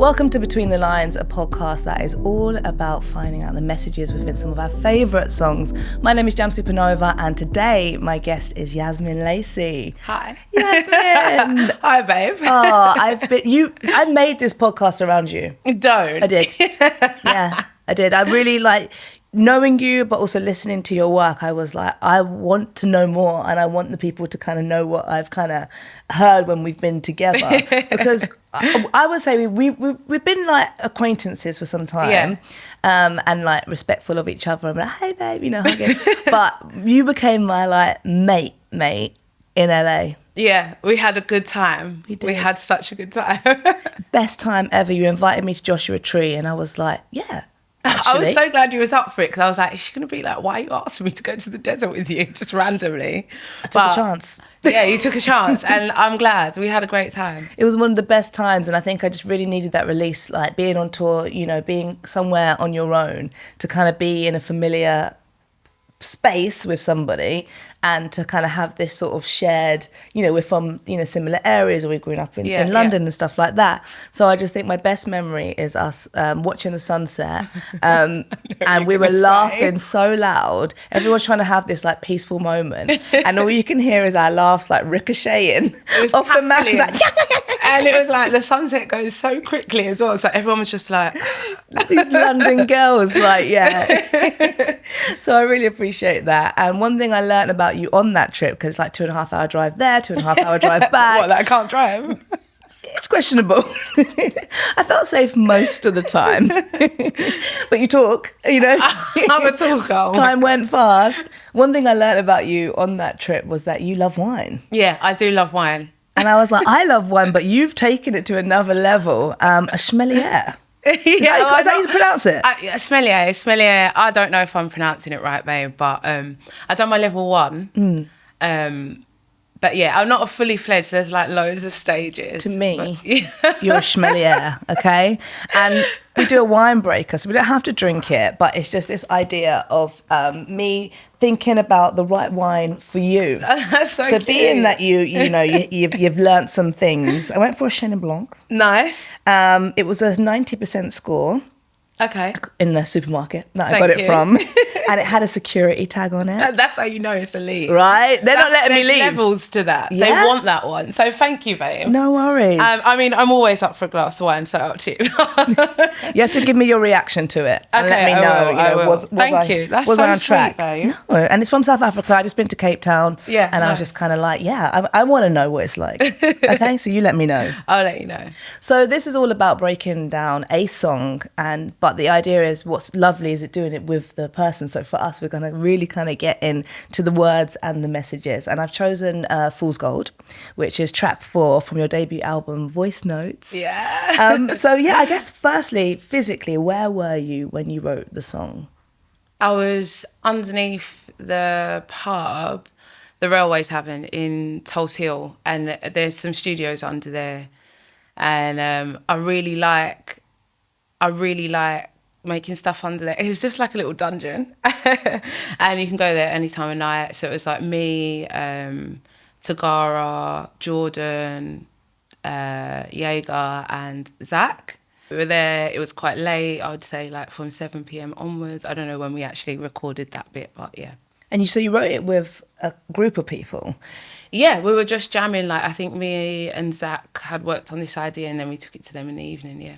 Welcome to Between the Lines, a podcast that is all about finding out the messages within some of our favourite songs. My name is Jamz Supernova, and today my guest is Yazmin Lacey. Hi. Yazmin. Hi, babe. Oh, I made this podcast around you. Don't. I did. Yeah, I did. I really like knowing you, but also listening to your work. I was like, I want to know more, and I want the people to kind of know what I've kind of heard when we've been together. Because I would say we've been like acquaintances for some time, and like respectful of each other. I'm like, hey babe, you know, hugging. But you became my like mate in LA. Yeah, we had a good time. We had such a good time. Best time ever. You invited me to Joshua Tree, and I was like, yeah. Actually. I was so glad you was up for it, because I was like, is she going to be like, why are you asking me to go to the desert with you just randomly? I took a chance. Yeah, you took a chance, and I'm glad. We had a great time. It was one of the best times, and I think I just really needed that release, like being on tour, you know, being somewhere on your own, to kind of be in a familiar space with somebody, and to kind of have this sort of shared, you know, we're from, you know, similar areas, and we're growing up in London and stuff like that. So I just think my best memory is us watching the sunset, and we were laughing so loud. Everyone's trying to have this like peaceful moment, and all you can hear is our laughs like ricocheting off the mat. Like, and it was like the sunset goes so quickly as well. So everyone was just like, these London girls, like, yeah. So I really appreciate that. And one thing I learned about you on that trip, because it's like 2.5 hour drive there, 2.5 hour drive back. What, that I can't drive? It's questionable. I felt safe most of the time. But you talk, you know. I'm a talker. Time went fast. One thing I learned about you on that trip was that you love wine. Yeah, I do love wine. And I was like, I love wine, but you've taken it to another level. A sommelier. Is that how you pronounce it? Sommelier. I don't know if I'm pronouncing it right, babe, but I done my level 1. But yeah, I'm not a fully fledged. There's like loads of stages. To me, you're a sommelier, okay? And we do a wine breaker, so we don't have to drink it, but it's just this idea of me thinking about the right wine for you. That's so cute. Being that you've learnt some things, I went for a Chenin Blanc. Nice. It was a 90% score. Okay. In the supermarket that I got it from. And it had a security tag on it. That's how you know it's elite. Right? They're not letting me leave. There's levels to that. Yeah? They want that one. So thank you, babe. No worries. I mean, I'm always up for a glass of wine, so up to you. You have to give me your reaction to it and let me know. I will. Thank you. That's was so I on sweet, track? babe. No, and it's from South Africa. I just been to Cape Town. Yeah. And I was just kind of like, I want to know what it's like. Okay, so you let me know. I'll let you know. So this is all about breaking down a song, but the idea is what's lovely is it doing it with the person. So for us, we're going to really kind of get into the words and the messages. And I've chosen Fool's Gold, which is track 4 from your debut album, Voice Notes. Yeah. I guess firstly, physically, where were you when you wrote the song? I was underneath the pub, the Railways Tavern in Tulse Hill, and there's some studios under there. And I really like making stuff under there. It was just like a little dungeon. And you can go there any time of night. So it was like me, Tagara, Jordan, Jaeger and Zach. We were there, it was quite late, I would say like from 7 p.m. onwards. I don't know when we actually recorded that bit, but yeah. And so you wrote it with a group of people? Yeah, we were just jamming. Like I think me and Zach had worked on this idea, and then we took it to them in the evening. Yeah.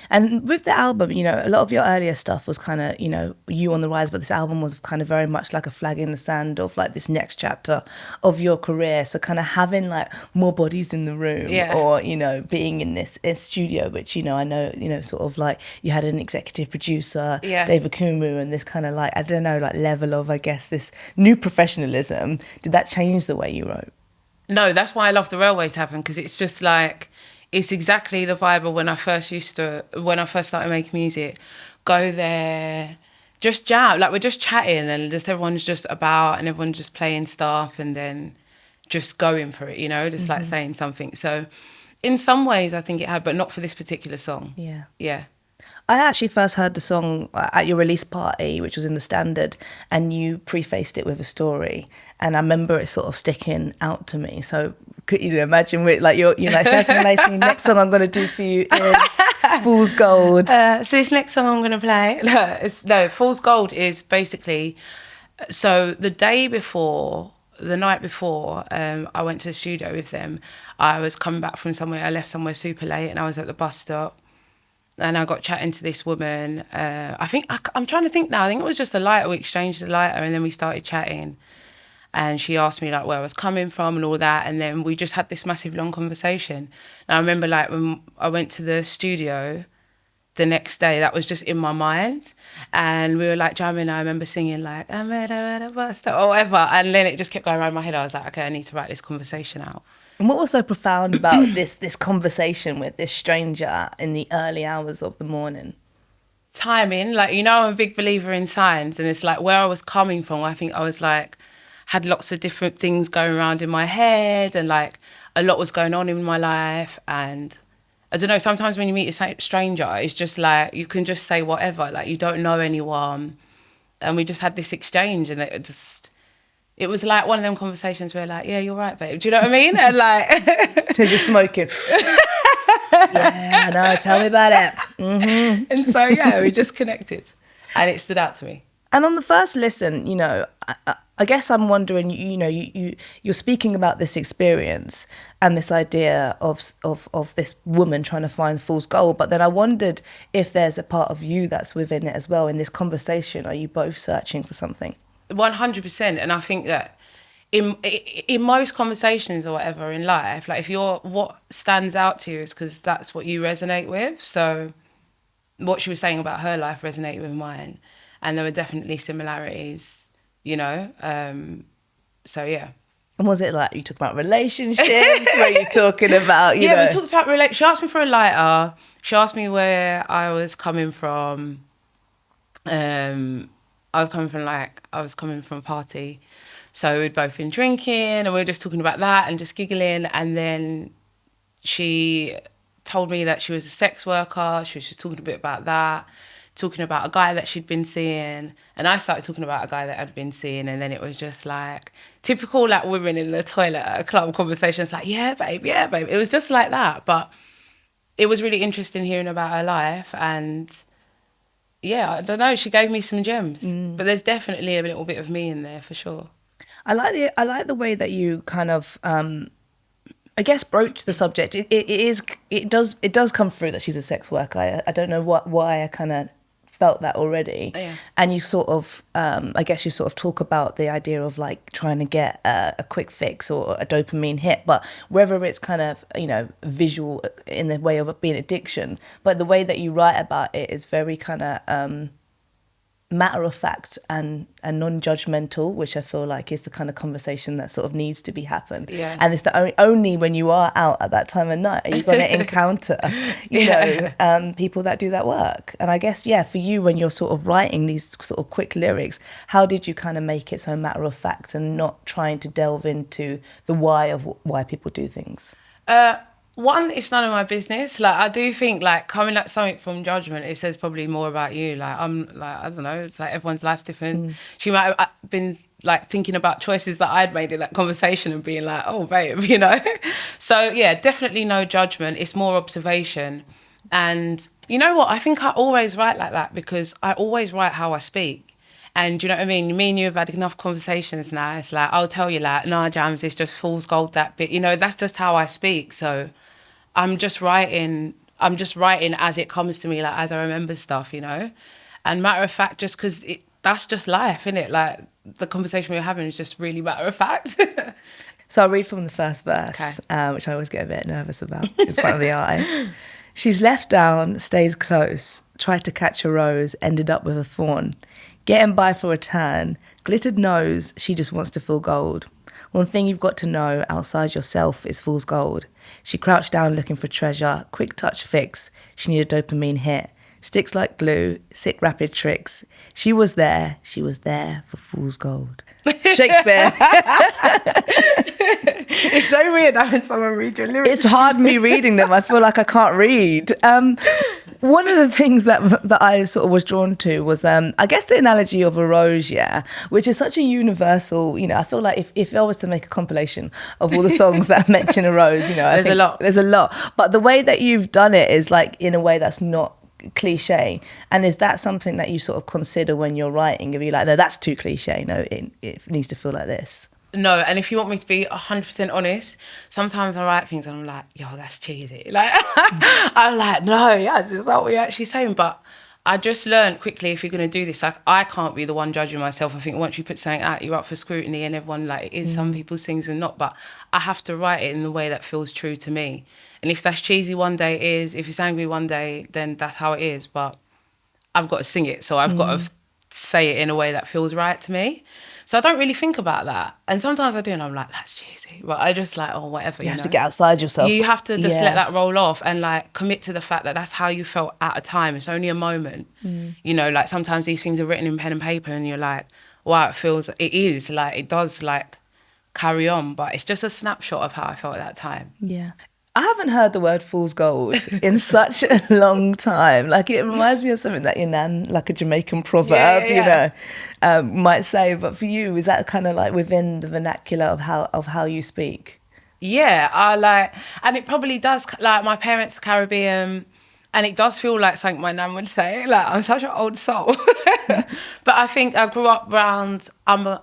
And with the album, you know, a lot of your earlier stuff was kind of, you know, you on the rise, but this album was kind of very much like a flag in the sand of like this next chapter of your career. So kind of having like more bodies in the room, or you know, being in this studio, which you know, I know, you know, sort of like you had an executive producer, David Kumu, and this kind of like I don't know, like level of I guess this new professionalism. Did that change the way you wrote? No, that's why I love the Railway Tavern, because it's just like, it's exactly the vibe of when I first started making music. Go there, just jam, like we're just chatting and just everyone's just about and everyone's just playing stuff and then just going for it, you know, just like saying something. So in some ways I think it had, but not for this particular song. Yeah. Yeah. I actually first heard the song at your release party, which was in the Standard, and you prefaced it with a story. And I remember it sort of sticking out to me. So could you imagine, like you're like, Yazmin Lacey, next song I'm going to do for you is Fool's Gold. So this next song I'm going to play, Fool's Gold is basically, so the night before, I went to the studio with them. I was coming back from somewhere, I left somewhere super late and I was at the bus stop and I got chatting to this woman. I'm trying to think now, I think it was just a lighter, we exchanged a lighter and then we started chatting. And she asked me like where I was coming from and all that. And then we just had this massive long conversation. And I remember like when I went to the studio the next day, that was just in my mind. And we were like jamming. I remember singing like, I met her at a bus stop or whatever. And then it just kept going around my head. I was like, okay, I need to write this conversation out. And what was so profound about this conversation with this stranger in the early hours of the morning? Timing, like, you know, I'm a big believer in signs. And it's like where I was coming from, I think I was like, had lots of different things going around in my head and like a lot was going on in my life. And I don't know, sometimes when you meet a stranger, it's just like, you can just say whatever, like you don't know anyone. And we just had this exchange and it was like one of them conversations where like, yeah, you're right, babe. Do you know what I mean? And like... They're just smoking. Yeah, I know, tell me about it. Mm-hmm. And so, yeah, we just connected and it stood out to me. And on the first listen, you know, I guess I'm wondering, you're speaking about this experience and this idea of this woman trying to find fool's gold. But then I wondered if there's a part of you that's within it as well. In this conversation, are you both searching for something? 100%. And I think that in most conversations or whatever in life, like what stands out to you is because that's what you resonate with. So what she was saying about her life resonated with mine. And there were definitely similarities, you know. So, yeah. And was it like you talk about relationships? Were you talking about, you know? Yeah, we talked about She asked me for a lighter. She asked me where I was coming from. I was coming from a party. So we'd both been drinking and we were just talking about that and just giggling. And then she told me that she was a sex worker. She was just talking a bit about that. Talking about a guy that she'd been seeing, and I started talking about a guy that I'd been seeing, and then it was just like typical like women in the toilet at a club conversations like, yeah babe. It was just like that, but it was really interesting hearing about her life. And yeah, I don't know, she gave me some gems. But there's definitely a little bit of me in there for sure. I like the way that you kind of I guess broach the subject. It does come through that she's a sex worker. I don't know why I kind of felt that already. Yeah. And you sort of I guess you sort of talk about the idea of like trying to get a quick fix or a dopamine hit, but whether it's kind of, you know, visual in the way of being addiction, but the way that you write about it is very kind of matter of fact and non-judgmental, which I feel like is the kind of conversation that sort of needs to be happen. Yeah. And it's the only when you are out at that time of night are you going to encounter, you know, people that do that work. And I guess, yeah, for you, when you're sort of writing these sort of quick lyrics, how did you kind of make it so matter of fact and not trying to delve into the why of why people do things? One, it's none of my business. Like, I do think, like, coming at something from judgment, it says probably more about you. Like, I'm, like, I don't know, it's like everyone's life's different. She might have been, like, thinking about choices that I'd made in that conversation and being like, oh, babe, you know? So, yeah, definitely no judgment. It's more observation. And you know what? I think I always write like that because I always write how I speak. And do you know what I mean? Me and you have had enough conversations now. It's like, I'll tell you like, nah, Jamz, it's just fool's gold, that bit. You know, that's just how I speak. So I'm just writing as it comes to me, like as I remember stuff, you know? And matter of fact, just because that's just life, isn't it? Like the conversation we were having is just really matter of fact. So I'll read from the first verse, Okay. Which I always get a bit nervous about in front of the artist. She's left down, stays close, tried to catch a rose, ended up with a thorn. Getting by for a turn, glittered knows she just wants to feel gold. One thing you've got to know outside yourself is fool's gold. She crouched down looking for treasure, quick touch fix. She needed a dopamine hit. Sticks like glue, sick rapid tricks. She was there for fool's gold. Shakespeare. It's so weird having someone read your lyrics. It's hard me reading them. I feel like I can't read. One of the things that I sort of was drawn to was, I guess, the analogy of a rose, yeah, which is such a universal, you know, I feel like if I was to make a compilation of all the songs that mention a rose, you know, I think there's a lot. But the way that you've done it is like in a way that's not cliche. And is that something that you sort of consider when you're writing? If you're like, no, that's too cliche. No, it needs to feel like this. No, and if you want me to be 100% honest, sometimes I write things and I'm like, yo, that's cheesy. Like, I'm like, no, yes, is that what you're actually saying? But I just learned quickly, if you're going to do this, like, I can't be the one judging myself. I think once you put something out, you're up for scrutiny, and everyone, like, it is some people's things and not. But I have to write it in the way that feels true to me. And if that's cheesy one day, it is. If it's angry one day, then that's how it is. But I've got to sing it, so I've got to say it in a way that feels right to me. So I don't really think about that. And sometimes I do, and I'm like, that's cheesy. But I just like, oh, whatever. You have to get outside yourself. You have to just let that roll off and like commit to the fact that that's how you felt at a time. It's only a moment. You know, like sometimes these things are written in pen and paper and you're like, wow, it is like, it does like carry on. But it's just a snapshot of how I felt at that time. Yeah. I haven't heard the word fool's gold in such a long time. Like, it reminds me of something that your nan, like a Jamaican proverb, you know, might say. But for you, is that kind of like within the vernacular of how you speak? Yeah, I like, and it probably does, like, my parents are Caribbean, and it does feel like something my nan would say. Like, I'm such an old soul. But I think I grew up I'm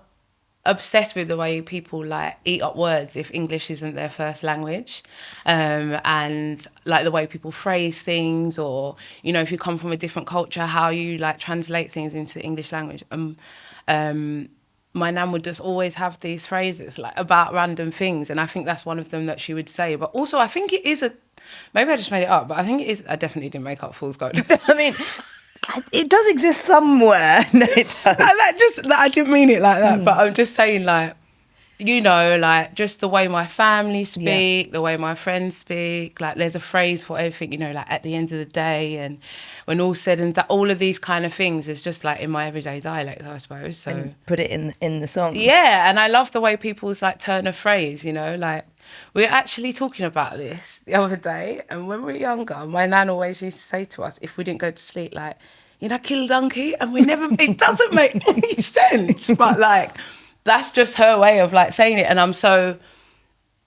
obsessed with the way people like eat up words if English isn't their first language, and like the way people phrase things, or, you know, if you come from a different culture, how you like translate things into the English language. My nan would just always have these phrases like about random things, and I think that's one of them that she would say. But also I think it is maybe I just made it up, but I think it is, I definitely didn't make up fool's gold. I mean, it does exist somewhere. No, it does. I didn't mean it like that, but I'm just saying, like, you know, like just the way my family speak, the way my friends speak, like there's a phrase for everything, you know, like at the end of the day, and when all's said and that, all of these kind of things is just like in my everyday dialect, I suppose. So and put it in the song. Yeah, and I love the way people's like turn of phrase, you know, like we were actually talking about this the other day, and when we were younger, my nan always used to say to us, if we didn't go to sleep, like, you know, kill donkey, and we never, it doesn't make any sense, but like, that's just her way of like saying it. And I'm so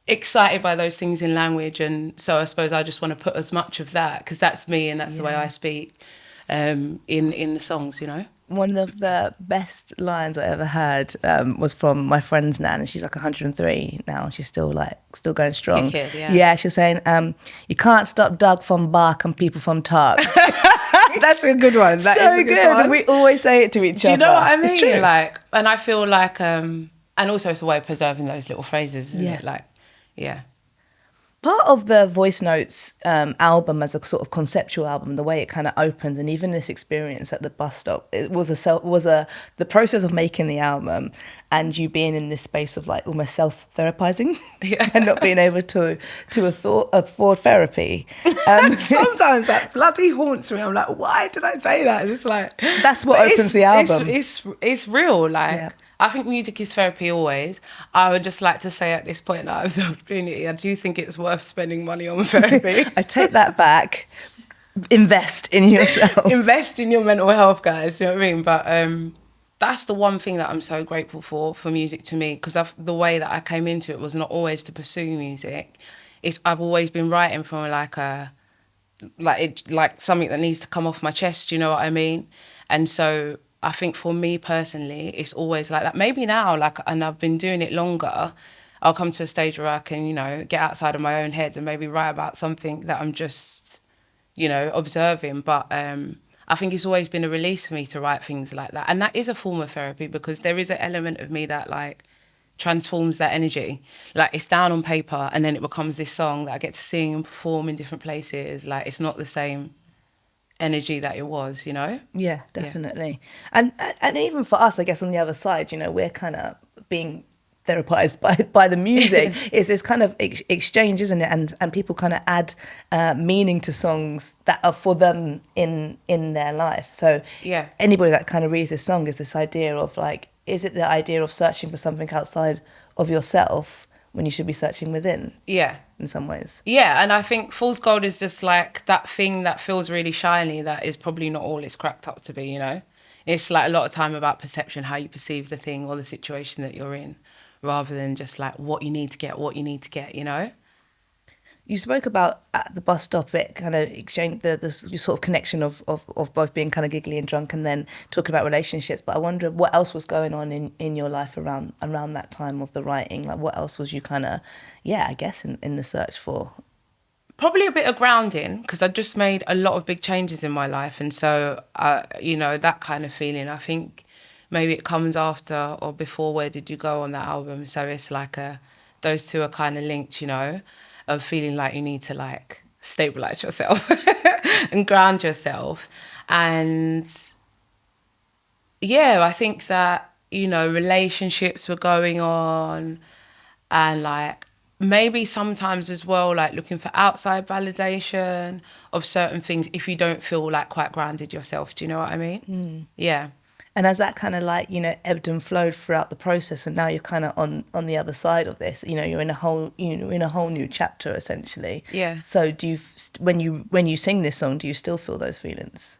excited by those things in language. And so I suppose I just want to put as much of that, because that's me and that's the way I speak in the songs, you know. One of the best lines I ever heard was from my friend's nan, and she's like 103 now, and she's still going strong. Kid, yeah, she was saying, you can't stop Doug from bark and people from talk. That's a good one. That so is a good. one. And we always say it to each other. Do you know what I mean? It's true. Like, and I feel like, and also it's a way of preserving those little phrases, isn't it? Like, yeah. Part of the Voice Notes album as a sort of conceptual album, the way it kind of opens, and even this experience at the bus stop, it was the process of making the album and you being in this space of like almost self-therapizing and not being able to afford therapy. Sometimes that bloody haunts me. I'm like, why did I say that? It's like, that's what opens the album. It's real. Like, I think music is therapy always. I would just like to say at this point that I have the opportunity, I do think it's worth spending money on therapy. I take that back. Invest in yourself. Invest in your mental health, guys. You know what I mean? But that's the one thing that I'm so grateful for music to me, because the way that I came into it was not always to pursue music. I've always been writing from like something that needs to come off my chest. You know what I mean? And so I think for me personally, it's always like that. Maybe now, like, and I've been doing it longer, I'll come to a stage where I can, you know, get outside of my own head and maybe write about something that I'm just, you know, observing. But I think it's always been a release for me to write things like that. And that is a form of therapy, because there is an element of me that, like, transforms that energy. Like, it's down on paper and then it becomes this song that I get to sing and perform in different places. Like, it's not the same energy that it was, you know? Yeah, definitely. Yeah. And even for us, I guess, on the other side, you know, we're kind of being therapized by the music. It's this kind of exchange, isn't it? And people kind of add meaning to songs that are for them in their life. So anybody that kind of reads this song is this idea of like, is it the idea of searching for something outside of yourself when you should be searching within? Yeah. In some ways. Yeah, and I think fool's gold is just like that thing that feels really shiny that is probably not all it's cracked up to be, you know? It's like a lot of time about perception, how you perceive the thing or the situation that you're in, rather than just like what you need to get, you know? You spoke about at the bus stop, it kind of exchanged the sort of connection of both being kind of giggly and drunk and then talking about relationships. But I wonder what else was going on in your life around that time of the writing? Like what else was you kind of, I guess, in the search for? Probably a bit of grounding, because I just made a lot of big changes in my life. And so, you know, that kind of feeling, I think maybe it comes after or before Where Did You Go on that album. So it's like those two are kind of linked, you know, of feeling like you need to like stabilize yourself and ground yourself. And yeah, I think that, you know, relationships were going on and like maybe sometimes as well, like looking for outside validation of certain things if you don't feel like quite grounded yourself. Do you know what I mean? Yeah. And as that kind of like, you know, ebbed and flowed throughout the process, and now you're kind of on the other side of this, you know, you're in a whole new chapter essentially. Yeah. So do you, when you sing this song, do you still feel those feelings?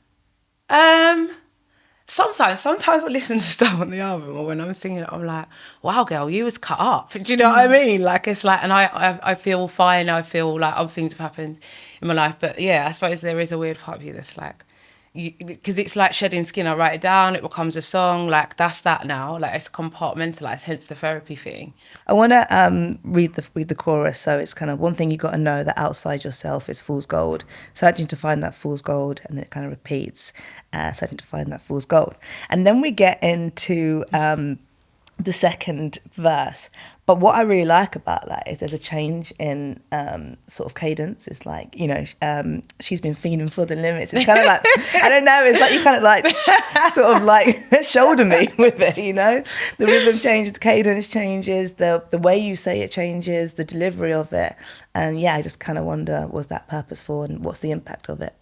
Sometimes I listen to stuff on the album, or when I'm singing it, I'm like, wow, girl, you was cut up. Do you know what I mean? Like, it's like, and I feel fine. I feel like other things have happened in my life. But yeah, I suppose there is a weird part of you that's like, because it's like shedding skin. I write it down, it becomes a song. Like, that's that now. Like, it's compartmentalized, hence the therapy thing. I want to read the chorus. So it's kind of one thing you got to know, that outside yourself is fool's gold. Searching to find that fool's gold, and then it kind of repeats. Searching to find that fool's gold, and then we get into the second verse. But what I really like about that is there's a change in sort of cadence. It's like, you know, she's been feeling for the limits. It's kind of like, I don't know, it's like you kind of like sort of like shoulder me with it, you know? The rhythm changes, the cadence changes, the way you say it changes, the delivery of it. And yeah, I just kind of wonder, was that purposeful and what's the impact of it?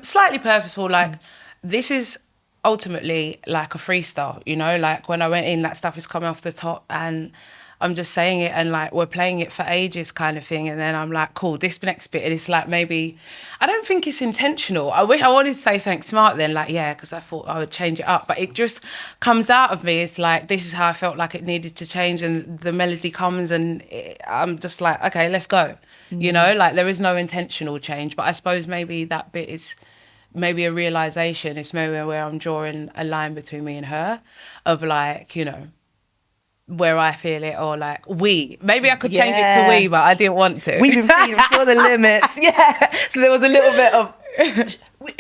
Slightly purposeful, like this is ultimately like a freestyle, you know, like when I went in, that stuff is coming off the top and I'm just saying it and like we're playing it for ages kind of thing, and then I'm like, cool, this next bit, and it's like, maybe I don't think it's intentional. I wish I wanted to say something smart then, like, yeah, because I thought I would change it up, but it just comes out of me. It's like, this is how I felt like it needed to change, and the melody comes and I'm just like, okay, let's go. You know, like there is no intentional change, but I suppose maybe that bit is maybe a realization. It's maybe where I'm drawing a line between me and her of like, you know, where I feel it, or like maybe I could change it to we, but I didn't want to. We've been feeling for the limits. Yeah. So there was a little bit of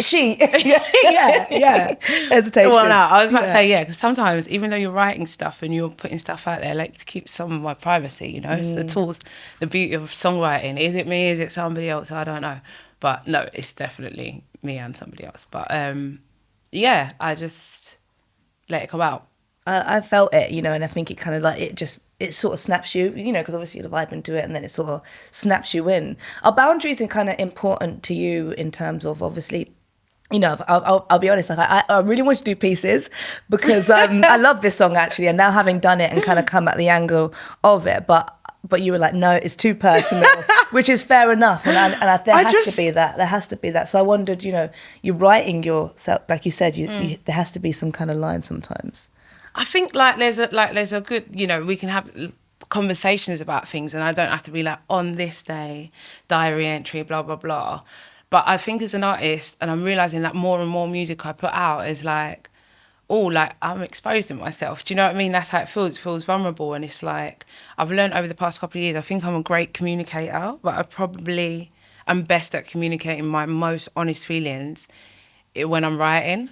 she. yeah. Hesitation. Well, no, I was about to say, yeah, because sometimes even though you're writing stuff and you're putting stuff out there, like to keep some of my privacy, you know, it's the tools, the beauty of songwriting. Is it me? Is it somebody else? I don't know. But no, it's definitely me and somebody else. But yeah, I just let it come out. I felt it, you know, and I think it kind of like, it sort of snaps you, you know, because obviously you're vibing into it and then it sort of snaps you in. Are boundaries kind of important to you in terms of, obviously, you know, I'll be honest, like I really want to do pieces because I love this song actually, and now having done it and kind of come at the angle of it, but you were like, no, it's too personal, which is fair enough. And there has to be that. So I wondered, you know, you're writing yourself, like you said, there has to be some kind of line sometimes. I think like there's a good, you know, we can have conversations about things and I don't have to be like, on this day, diary entry, blah, blah, blah. But I think as an artist, and I'm realising that more and more music I put out is like, oh, like I'm exposing myself. Do you know what I mean? That's how it feels. It feels vulnerable. And it's like, I've learned over the past couple of years, I think I'm a great communicator, but I probably am best at communicating my most honest feelings when I'm writing.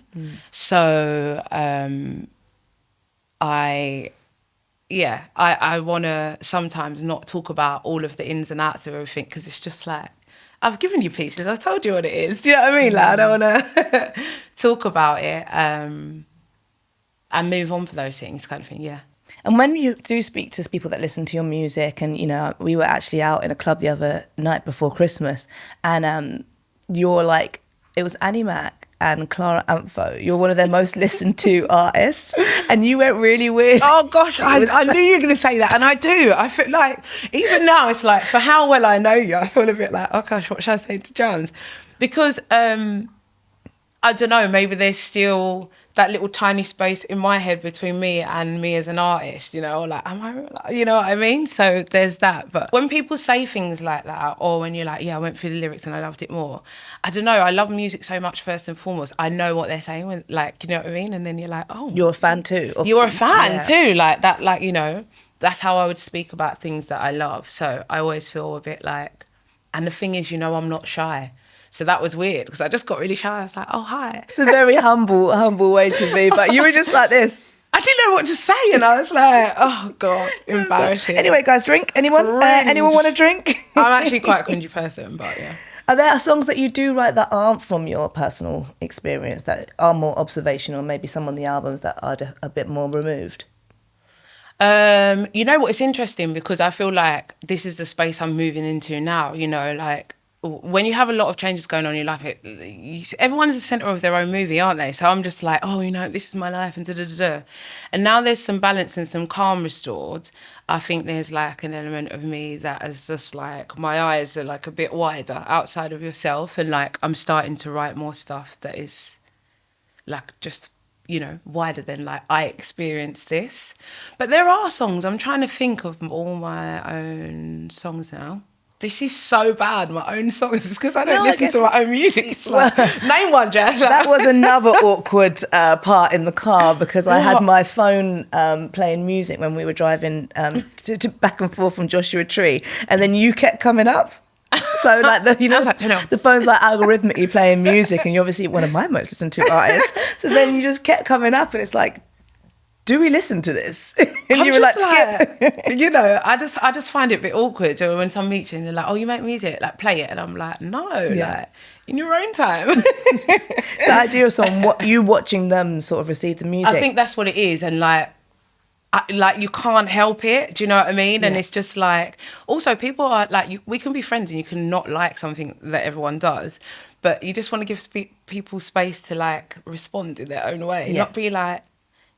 So I want to sometimes not talk about all of the ins and outs of everything, because it's just like, I've given you pieces, I've told you what it is. Do you know what I mean? Like, I don't want to talk about it and move on for those things kind of thing, yeah. And when you do speak to people that listen to your music, and, you know, we were actually out in a club the other night before Christmas, and you're like, it was Annie Mac and Clara Amfo, you're one of their most listened to artists, and you went really weird. Oh gosh, I knew you were going to say that, and I do. I feel like, even now, it's like, for how well I know you, I feel a bit like, oh gosh, what should I say to Jamz? Because, I don't know, maybe there's still that little tiny space in my head between me and me as an artist, you know, like, you know what I mean? So there's that. But when people say things like that, or when you're like, yeah, I went through the lyrics and I loved it more, I don't know, I love music so much first and foremost. I know what they're saying, when, like, you know what I mean? And then you're like, oh. You're a fan too. You're a fan too, like that, like, you know, that's how I would speak about things that I love. So I always feel a bit like, and the thing is, you know, I'm not shy. So that was weird because I just got really shy. I was like, oh, hi. It's a very humble way to be, but you were just like this. I didn't know what to say, and I was like, oh, God, embarrassing. Anyway, guys, drink. Anyone? Anyone want a drink? I'm actually quite a cringy person, but yeah. Are there songs that you do write that aren't from your personal experience, that are more observational, maybe some on the albums that are a bit more removed? You know what, it's interesting because I feel like this is the space I'm moving into now, you know, like, when you have a lot of changes going on in your life, everyone's the centre of their own movie, aren't they? So I'm just like, oh, you know, this is my life and da-da-da-da. And now there's some balance and some calm restored. I think there's like an element of me that is just like, my eyes are like a bit wider outside of yourself. And like, I'm starting to write more stuff that is like just, you know, wider than like, I experienced this. But there are songs, I'm trying to think of all my own songs now. This is so bad, my own songs. It's because I don't listen to my own music. It's like, name one, Jess. That was another awkward part in the car because I had my phone playing music when we were driving to back and forth from Joshua Tree, and then you kept coming up. So like the phone's like algorithmically playing music, and you're obviously one of my most listened to artists. So then you just kept coming up, and it's like, do we listen to this? And you were like, skip. You know, I just find it a bit awkward when someone meets you and they're like, oh, you make music, like play it. And I'm like, no, like in your own time. The idea of you watching them sort of receive the music. I think that's what it is. And like you can't help it. Do you know what I mean? And it's just like, also people are like, we can be friends and you can not like something that everyone does, but you just want to give people space to like respond in their own way, not be like,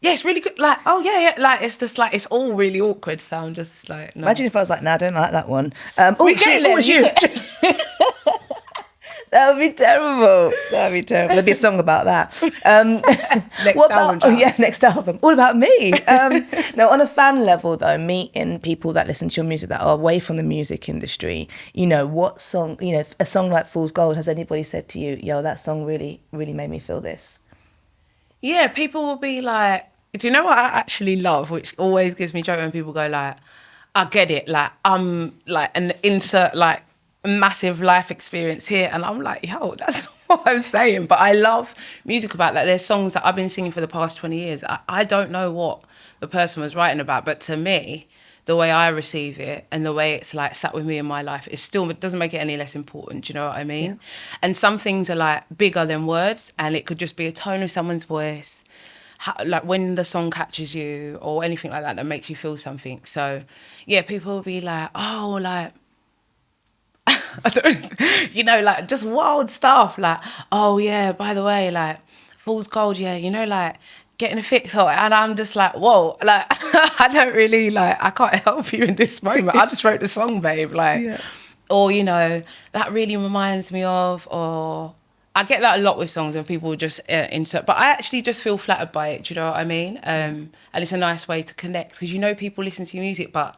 yeah, it's really good. Like, oh, yeah. Like, it's just like, it's all really awkward. So I'm just like, no. Imagine if I was like, no, I don't like that one. It's you. That would be terrible. There'd be a song about that. Next album. All about me. No, on a fan level, though, meeting people that listen to your music that are away from the music industry, you know, what song, you know, a song like Fool's Gold, has anybody said to you, yo, that song really, really made me feel this? Yeah, people will be like, do you know what I actually love, which always gives me joy when people go like, I get it, like I'm like an insert like massive life experience here, and I'm like, yo, that's not what I'm saying. But I love music about that. There's songs that I've been singing for the past 20 years. I don't know what the person was writing about, but to me, the way I receive it and the way it's like sat with me in my life, it doesn't make it any less important. Do you know what I mean? Yeah. And some things are like bigger than words, and it could just be a tone of someone's voice, like when the song catches you or anything like that makes you feel something. So yeah, people will be like, oh, like, I don't, you know, like just wild stuff. Like, oh yeah, by the way, like Fool's Gold, yeah, you know, like getting a fix. And I'm just like, whoa, like I don't really like, I can't help you in this moment. I just wrote the song, babe. Like, or, you know, that really reminds me of, or I get that a lot with songs when people just insert, but I actually just feel flattered by it. Do you know what I mean? And it's a nice way to connect because, you know, people listen to your music, but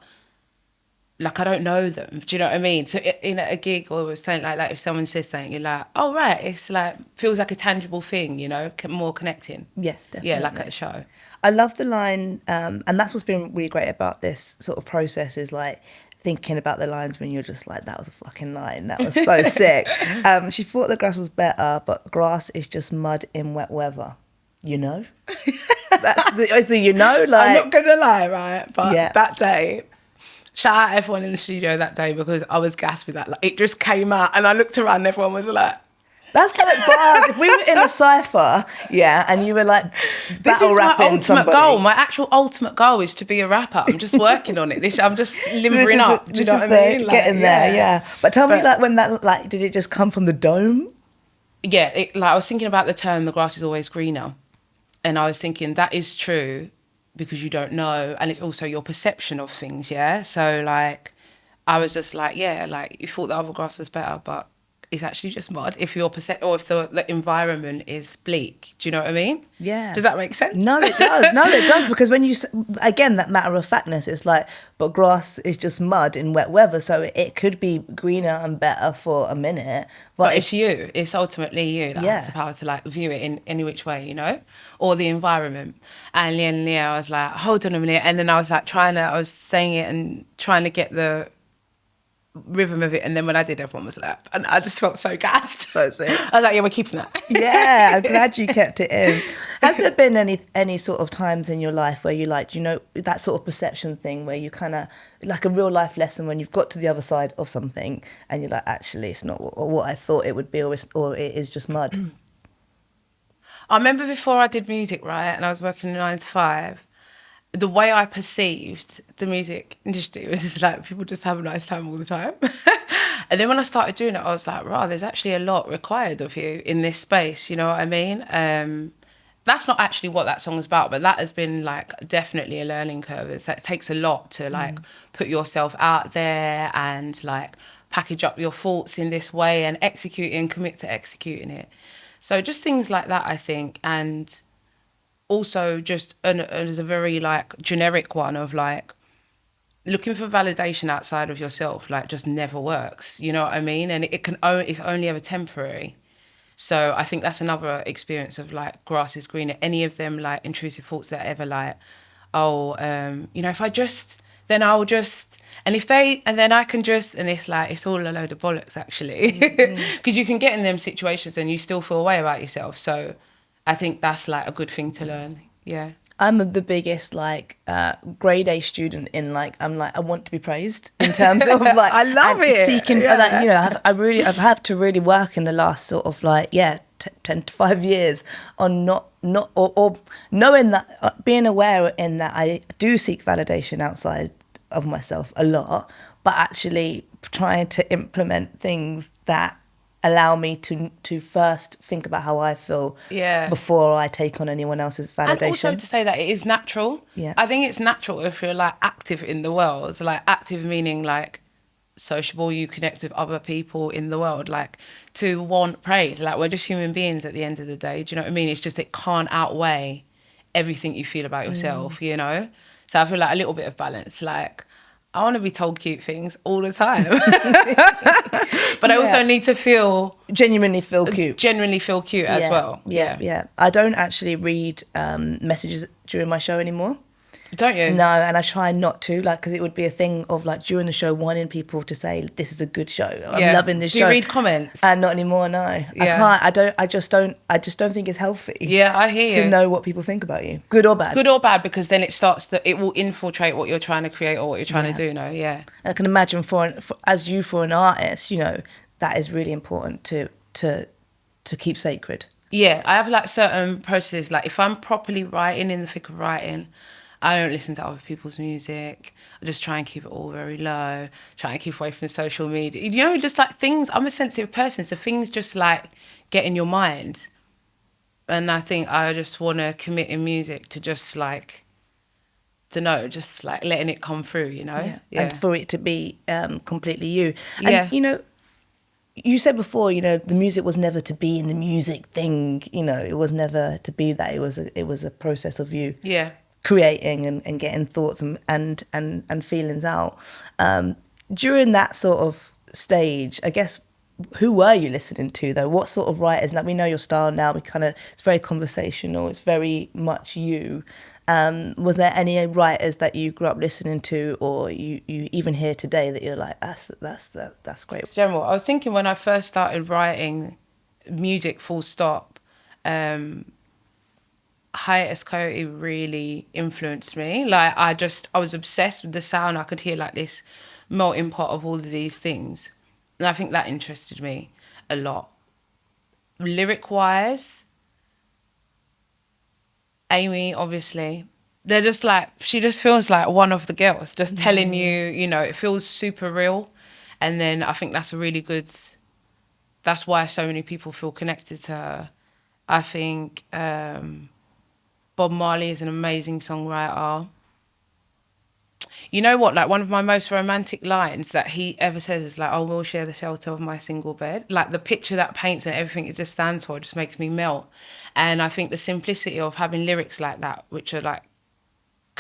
like, I don't know them. Do you know what I mean? So in a gig or something like that, if someone says something, you're like, oh, right. It's like, feels like a tangible thing, you know, more connecting. Yeah, definitely. Yeah, like at a show. I love the line, and that's what's been really great about this sort of process is like thinking about the lines when you're just like, that was a fucking line. That was so sick. She thought the grass was better, but grass is just mud in wet weather. You know? That's the you know, like. I'm not going to lie, right? But that day, shout out everyone in the studio that day because I was gassed with that. Like, it just came out and I looked around and everyone was like... That's like bars. If we were in a cypher, and you were like battle rapping somebody. This is my ultimate goal. My actual ultimate goal is to be a rapper. I'm just working on it. I'm just limbering up. Do you know what I mean? Getting there, yeah. But tell me, like, when that, like, did it just come from the dome? yeah, like I was thinking about the term, the grass is always greener. And I was thinking that is true because you don't know. And it's also your perception of things, yeah? So, like, I was just like, yeah, like, you thought the other grass was better, but it's actually just mud if your or if the environment is bleak. Do you know what I mean? Yeah. Does that make sense? No, it does. No, it does. Because when you, again, that matter of factness, it's like, but grass is just mud in wet weather. So it could be greener and better for a minute. But it's you. It's ultimately you that Yeah. has the power to like view it in any which way, you know, or the environment. And then I was like, hold on a minute. And then I was like I was saying it and trying to get the rhythm of it, and then when I did, everyone was like, and I just felt so gassed. So sick. I was like, yeah, we're keeping that. Yeah, I'm glad you kept it in. Has there been any sort of times in your life where you like, you know, that sort of perception thing where you kind of, like a real life lesson when you've got to the other side of something and you're like, actually, it's not what I thought it would be, or it is just mud? I remember before I did music, right, and I was working 9 to 5, the way I perceived the music industry was just like people just have a nice time all the time. And then when I started doing it, I was like, right, there's actually a lot required of you in this space, you know what I mean? That's not actually what that song's about, but that has been like definitely a learning curve. It takes a lot to like put yourself out there and like package up your thoughts in this way and commit to executing it. So just things like that, I think. And also just as a very like generic one of like looking for validation outside of yourself, like just never works, you know what I mean? And it's only ever temporary. So I think that's another experience of like grass is greener. Any of them like intrusive thoughts that ever like, you know, if I just, then I'll just, and then I can just, and it's like, it's all a load of bollocks actually. Because you can get in them situations and you still feel a way about yourself. So I think that's like a good thing to learn. Yeah. I'm the biggest like grade A student in like, I'm like, I want to be praised in terms of like I love it. seeking like, you know, I've had to really work in the last sort of like 10 to 5 years on not or knowing that, being aware in that I do seek validation outside of myself a lot, but actually trying to implement things that allow me to first think about how I feel before I take on anyone else's validation. And also to say that it is natural. Yeah. I think it's natural if you're like active in the world, like active meaning like sociable, you connect with other people in the world, like to want praise. Like we're just human beings at the end of the day. Do you know what I mean? It's just it can't outweigh everything you feel about yourself, you know? So I feel like a little bit of balance, like I want to be told cute things all the time. But I also need to genuinely feel cute as well. Yeah. I don't actually read messages during my show anymore. Don't you? No, and I try not to, like, because it would be a thing of like during the show wanting people to say this is a good show. I'm loving this show. Do you read comments? Not anymore. No, I can't. I just don't think it's healthy. Yeah, I hear you. To know what people think about you, good or bad. Good or bad, because then it will infiltrate what you're trying to create or what you're trying to do. No, yeah. I can imagine for an artist, you know, that is really important to keep sacred. Yeah, I have like certain processes. Like if I'm properly writing, in the thick of writing, I don't listen to other people's music. I just try and keep it all very low, try and keep away from social media. You know, just like things, I'm a sensitive person, so things just like get in your mind. And I think I just want to commit in music to just like, to know, just like letting it come through, you know? Yeah. And for it to be completely you. And, yeah. you know, you said before, you know, the music was never to be in the music thing, you know, it was never to be that. It was a process of you. Yeah. Creating and getting thoughts and feelings out. During that sort of stage, I guess, who were you listening to though? What sort of writers? Like we know your style now. It's very conversational. It's very much you. Was there any writers that you grew up listening to, or you even hear today that you're like, that's great? General, I was thinking when I first started writing music, full stop. Hiatus Coyote really influenced me. Like I was obsessed with the sound. I could hear like this melting pot of all of these things. And I think that interested me a lot. Lyric wise, Amy, obviously. They're just like, she just feels like one of the girls, just telling you, you know, it feels super real. And then I think that's a really good that's why so many people feel connected to her. I think Bob Marley is an amazing songwriter. You know what? Like, one of my most romantic lines that he ever says is like, "Oh, we'll share the shelter of my single bed." Like, the picture that paints and everything it just stands for just makes me melt. And I think the simplicity of having lyrics like that, which are like,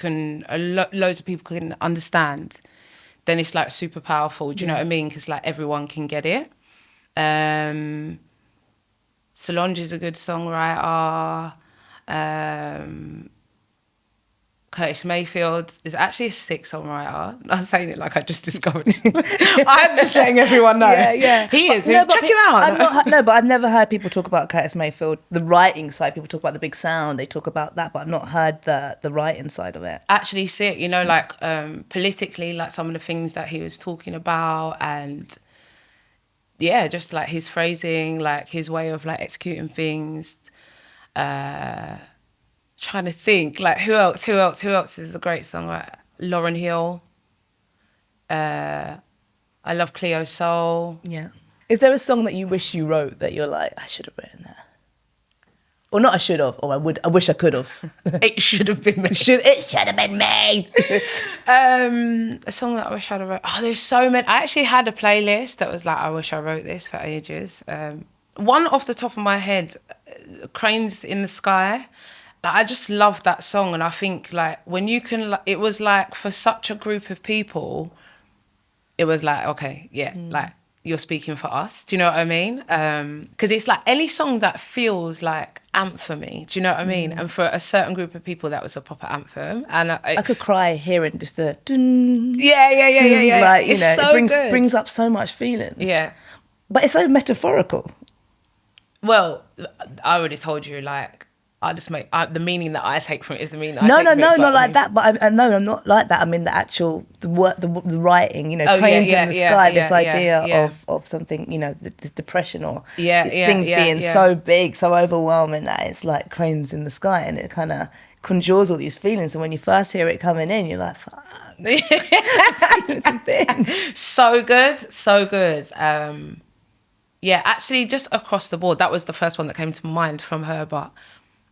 loads of people can understand, then it's like super powerful. Do you know what I mean? Because like everyone can get it. Solange is a good songwriter. Curtis Mayfield is actually a sick songwriter. I'm saying it like I just discovered. I'm just letting everyone know. Yeah. He is. No, Check him out. But I've never heard people talk about Curtis Mayfield. The writing side, people talk about the big sound. They talk about that, but I've not heard the writing side of it. Actually sick, you know, like politically, like some of the things that he was talking about, and yeah, just like his phrasing, like his way of like executing things. Trying to think, like who else is a great songwriter? Lauryn Hill. I love Cleo Soul. Yeah. Is there a song that you wish you wrote that you're like, I should have written that? Or not I should have, or I wish I could have. It should have been me. It should have been me. A song that I wish I'd have wrote. Oh, there's so many. I actually had a playlist that was like, I wish I wrote this for ages. One off the top of my head, Cranes in the Sky. Like, I just love that song, and I think like when you can, it was like for such a group of people, it was like, okay, yeah, like you're speaking for us. Do you know what I mean? Because it's like any song that feels like anthem-y. Do you know what I mean? And for a certain group of people, that was a proper anthem. And I could cry hearing just the dun, yeah. Like, you it's know, so it brings up so much feelings. Yeah, but it's so metaphorical. Well, I already told you, like, I just make the meaning that I take from it is the meaning. No, not like that. But I'm not like that. I mean the actual the writing. You know, Cranes in the Sky. This idea of something. You know, this depression or things being so big, so overwhelming that it's like cranes in the sky, and it kind of conjures all these feelings. And when you first hear it coming in, you're like, fuck. So good. Yeah, actually, just across the board, that was the first one that came to mind from her, but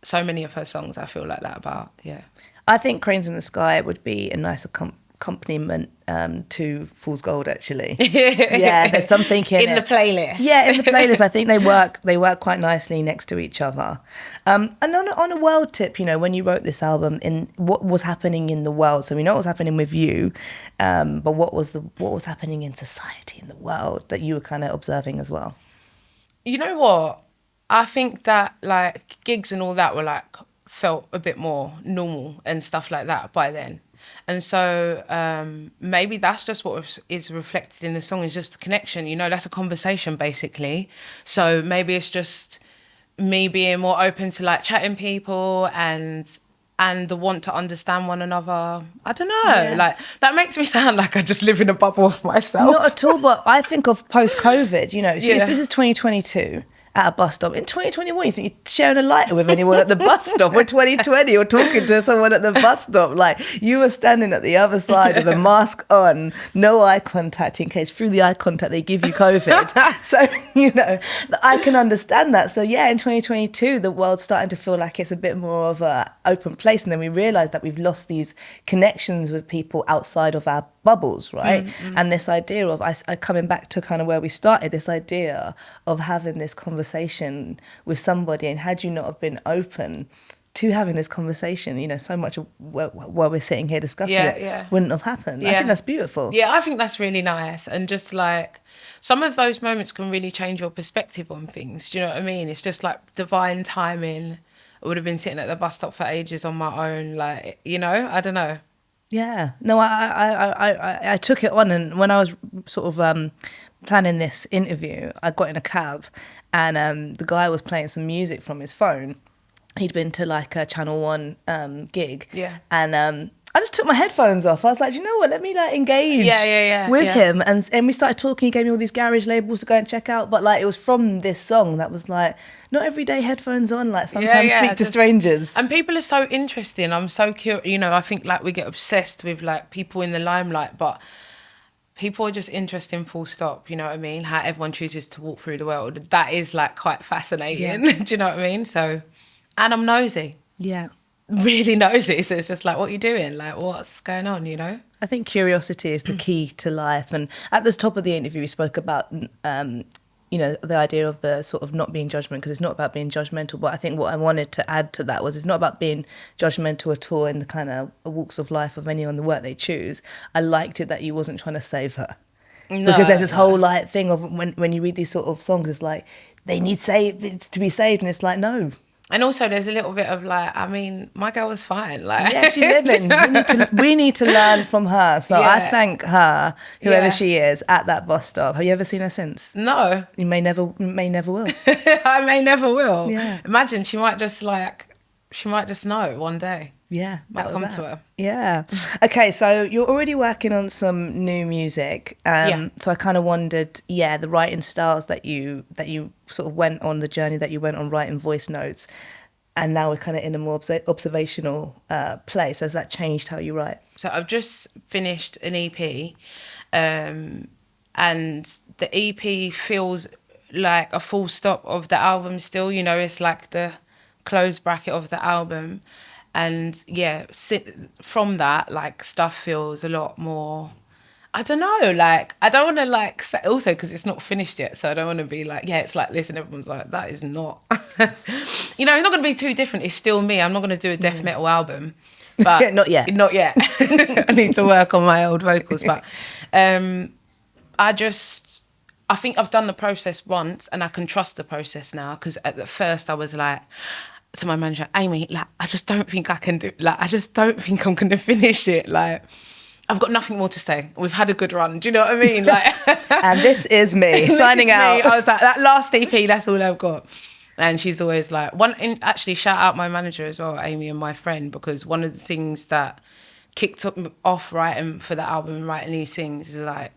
so many of her songs I feel like that about, yeah. I think Cranes in the Sky would be a nice accompaniment to Fool's Gold, actually. Yeah, there's something in the playlist. Yeah, in the playlist. I think they work quite nicely next to each other. And on a world tip, you know, when you wrote this album, in what was happening in the world, so we know what was happening with you, but what was happening in society, in the world, that you were kind of observing as well? You know what? I think that like gigs and all that were like felt a bit more normal and stuff like that by then. And so maybe that's just what is reflected in the song, is just the connection, you know, that's a conversation basically. So maybe it's just me being more open to like chatting people and the want to understand one another. I don't know, like that makes me sound like I just live in a bubble of myself. Not at all, but I think of post-COVID, you know, so this is 2022. At a bus stop. In 2021, you think you're sharing a lighter with anyone at the bus stop. Or 2020, you're talking to someone at the bus stop. Like, you were standing at the other side with a mask on, no eye contact, in case through the eye contact they give you COVID. So, you know, I can understand that. So, yeah, in 2022, the world's starting to feel like it's a bit more of an open place. And then we realise that we've lost these connections with people outside of our bubbles, right? And this idea of I coming back to kind of where we started, this idea of having this conversation with somebody, and had you not have been open to having this conversation, you know, so much of while we're sitting here discussing it wouldn't have happened. I think that's beautiful. Yeah, I think that's really nice. And just like some of those moments can really change your perspective on things. Do you know what I mean? It's just like divine timing. I would have been sitting at the bus stop for ages on my own, like, you know, I don't know. Yeah, no, I took it on, and when I was sort of planning this interview, I got in a cab, and the guy was playing some music from his phone. He'd been to like a Channel 1 gig, and I just took my headphones off. I was like, you know what, let me like engage with him, and we started talking. He gave me all these garage labels to go and check out, but like it was from this song that was like, not every day headphones on, like sometimes speak to strangers. And people are so interesting. I'm so curious, you know, I think like we get obsessed with like people in the limelight, but people are just interesting, full stop. You know what I mean? How everyone chooses to walk through the world. That is like quite fascinating. Yeah. Do you know what I mean? So, and I'm nosy. Yeah. Really nosy. So it's just like, what are you doing? Like, what's going on, you know? I think curiosity is the key to life. And at the top of the interview, we spoke about, you know, the idea of the sort of not being judgmental, because it's not about being judgmental. But I think what I wanted to add to that was it's not about being judgmental at all in the kind of walks of life of anyone, the work they choose. I liked it that you wasn't trying to save her. No, because there's this whole like thing of when you read these sort of songs, it's like they need to be saved. And it's like, no. And also there's a little bit of like, I mean, my girl was fine. Like, yeah, she's living. We need to learn from her. So Yeah. I thank her, whoever Yeah. she is, at that bus stop. Have you ever seen her since? No. You may never will. I may never will. Yeah. Imagine she might just know one day. Yeah, Might that was come that. to her. Yeah. Okay, so you're already working on some new music. Yeah. So I kind of wondered, the writing styles that you sort of went on, the journey that you went on writing voice notes, and now we're kind of in a more observational place. Has that changed how you write? So I've just finished an EP, and the EP feels like a full stop of the album still. You know, it's like the close bracket of the album. And yeah, from that, like, stuff feels a lot more, I don't know, like, I don't want to like say, also because it's not finished yet, so I don't want to be like, yeah, it's like this, and everyone's like, that is not, you know, it's not going to be too different. It's still me. I'm not going to do a death metal album, but Not yet. I need to work on my old vocals, but I think I've done the process once, and I can trust the process now, because at the first I was like, to my manager, Amy, like, I just don't think I can do, like, I just don't think I'm going to finish it. Like, I've got nothing more to say. We've had a good run. Do you know what I mean? Like, And this is me signing out. I was like, that last EP, that's all I've got. And she's always like, actually, shout out my manager as well, Amy, and my friend, because one of the things that kicked off writing for the album and writing these things is like,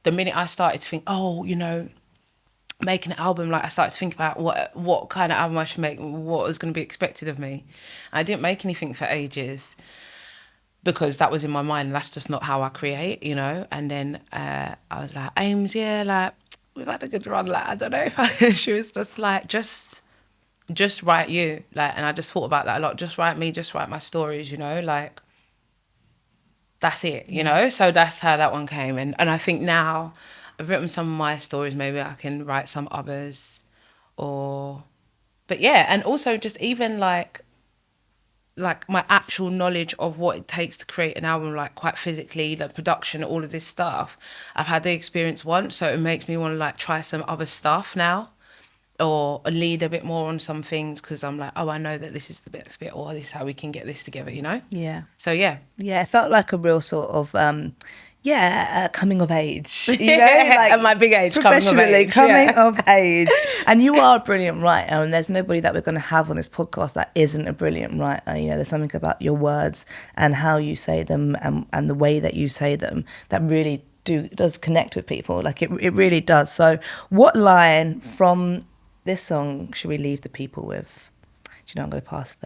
the minute I started to think, oh, you know, making an album, like, I started to think about what kind of album I should make, what was going to be expected of me. I didn't make anything for ages because that was in my mind, and that's just not how I create, you know. And then I was like, Ames, yeah, like, we've had a good run, like, I don't know if I can. She was just like, just write you, like, and I just thought about that a lot. Just write me, just write my stories, you know, like, that's it, you know. So that's how that one came. And I think now I've written some of my stories, maybe I can write some others, but yeah. And also just even like my actual knowledge of what it takes to create an album, like, quite physically, the production, all of this stuff, I've had the experience once, so it makes me want to like try some other stuff now, or lead a bit more on some things, because I'm like, oh, I know that this is the best bit, or this is how we can get this together, you know. Yeah. So yeah, It felt like a real sort of coming of age, you know, like at my big age, professionally coming of age. And you are a brilliant writer, and there's nobody that we're going to have on this podcast that isn't a brilliant writer. You know, there's something about your words and how you say them, and the way that you say them that really does connect with people. Like it really does. So what line from this song should we leave the people with? Do you know, I'm going to pass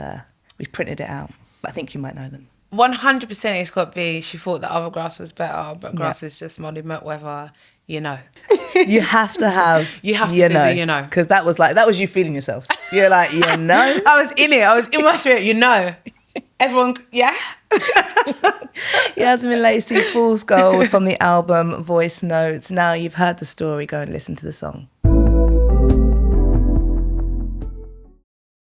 we've printed it out, but I think you might know them. 100% it's got to be, she thought the other grass was better, but grass is just molly weather, you know. You have to have you have to do the you know, because that was you feeling yourself. You're like, you know. I was in it, I was in my spirit, you know. Everyone, yeah. Yazmin Lacey, Fool's Gold from the album Voice Notes. Now you've heard the story, go and listen to the song.